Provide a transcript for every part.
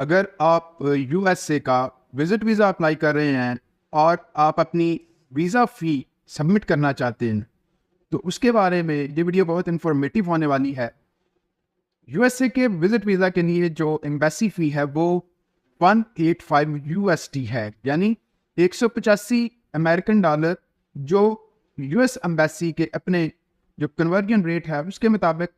अगर आप यूएसए का विजिट वीज़ा अप्लाई कर रहे हैं और आप अपनी वीज़ा फ़ी सबमिट करना चाहते हैं, तो उसके बारे में ये वीडियो बहुत इन्फॉर्मेटिव होने वाली है। यूएसए के विजिट वीज़ा के लिए जो एम्बेसी फ़ी है वो 185 यूएसडी है, यानी 185 अमेरिकन डॉलर, जो यूएस एम्बेसी के अपने जो कन्वर्जन रेट है उसके मुताबिक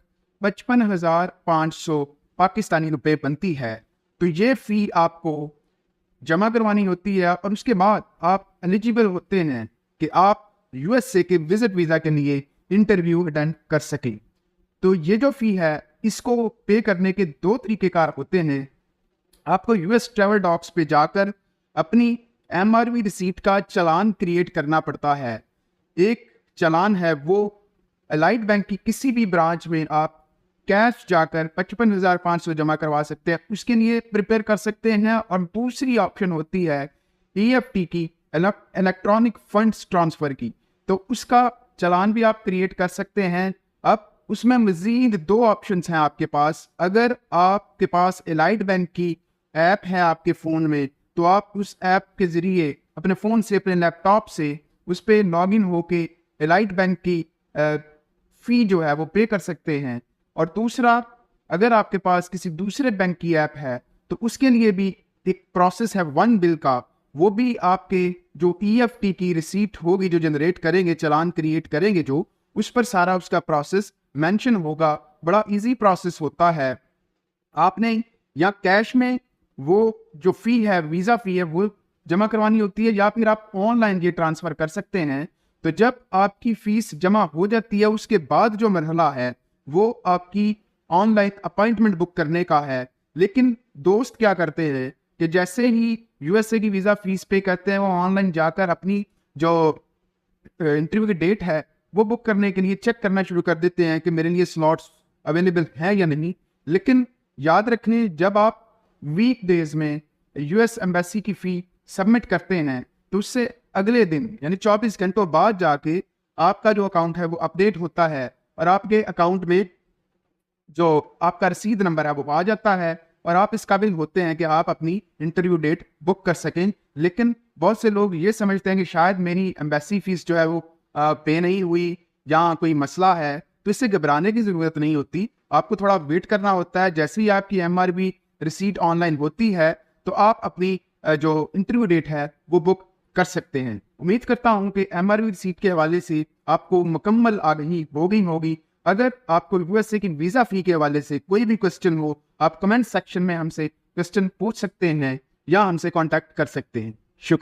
55,500 पाकिस्तानी रुपए बनती है। तो ये फ़ी आपको जमा करवानी होती है और उसके बाद आप एलिजिबल होते हैं कि आप यूएसए के विजिट वीज़ा के लिए इंटरव्यू अटेंड कर सकें। तो ये जो फ़ी है इसको पे करने के दो तरीक़ेकार होते हैं। आपको यूएस ट्रैवल डॉक्स पे जाकर अपनी एमआरवी रिसीट का चालान क्रिएट करना पड़ता है। एक चालान है वो अलाइड बैंक की किसी भी ब्रांच में आप कैश जाकर 55,500 जमा करवा सकते हैं, उसके लिए प्रिपेयर कर सकते हैं। और दूसरी ऑप्शन होती है ईएफटी की, इलेक्ट्रॉनिक फंड्स ट्रांसफ़र की, तो उसका चालान भी आप क्रिएट कर सकते हैं। अब उसमें मज़ीद दो ऑप्शंस हैं आपके पास। अगर आपके पास अलाइड बैंक की ऐप है आपके फ़ोन में, तो आप उस ऐप के ज़रिए अपने फ़ोन से, अपने लैपटॉप से उस पर लॉगिन होके अलाइड बैंक की फ़ी जो है वो पे कर सकते हैं। और दूसरा, अगर आपके पास किसी दूसरे बैंक की ऐप है तो उसके लिए भी एक प्रोसेस है वन बिल का, वो भी आपके जो ईएफटी की रिसीट होगी जो जनरेट करेंगे, चालान क्रिएट करेंगे, जो उस पर सारा उसका प्रोसेस मेंशन होगा। बड़ा इजी प्रोसेस होता है। आपने या कैश में वो जो फ़ी है, वीज़ा फ़ी है, वो जमा करवानी होती है, या फिर आप ऑनलाइन ये ट्रांसफ़र कर सकते हैं। तो जब आपकी फ़ीस जमा हो जाती है उसके बाद जो मरहला है वो आपकी ऑनलाइन अपॉइंटमेंट बुक करने का है। लेकिन दोस्त क्या करते हैं कि जैसे ही यूएसए की वीज़ा फ़ीस पे करते हैं, वो ऑनलाइन जाकर अपनी जो इंटरव्यू की डेट है वो बुक करने के लिए चेक करना शुरू कर देते हैं कि मेरे लिए स्लॉट्स अवेलेबल हैं या नहीं। लेकिन याद रखें, जब आप वीक डेज में यूएस एम्बेसी की फ़ी सबमिट करते हैं तो उससे अगले दिन यानी 24 घंटों बाद जाके आपका जो अकाउंट है वो अपडेट होता है और आपके अकाउंट में जो आपका रसीद नंबर है वो आ जाता है और आप इस काबिल होते हैं कि आप अपनी इंटरव्यू डेट बुक कर सकें। लेकिन बहुत से लोग ये समझते हैं कि शायद मेरी एम्बेसी फ़ीस जो है वो पे नहीं हुई या कोई मसला है, तो इससे घबराने की ज़रूरत नहीं होती। आपको थोड़ा वेट करना होता है। जैसे ही आपकी एमआरवी रिसीट ऑनलाइन होती है तो आप अपनी जो इंटरव्यू डेट है वो बुक कर सकते हैं। उम्मीद करता हूं कि एमआरवी रिसीट के हवाले से आपको मुकम्मल आगाही होगी। अगर आपको यूएसए की वीज़ा फ़ी के हवाले से कोई भी क्वेश्चन हो, आप कमेंट सेक्शन में हमसे क्वेश्चन पूछ सकते हैं या हमसे कॉन्टैक्ट कर सकते हैं। शुक्रिया।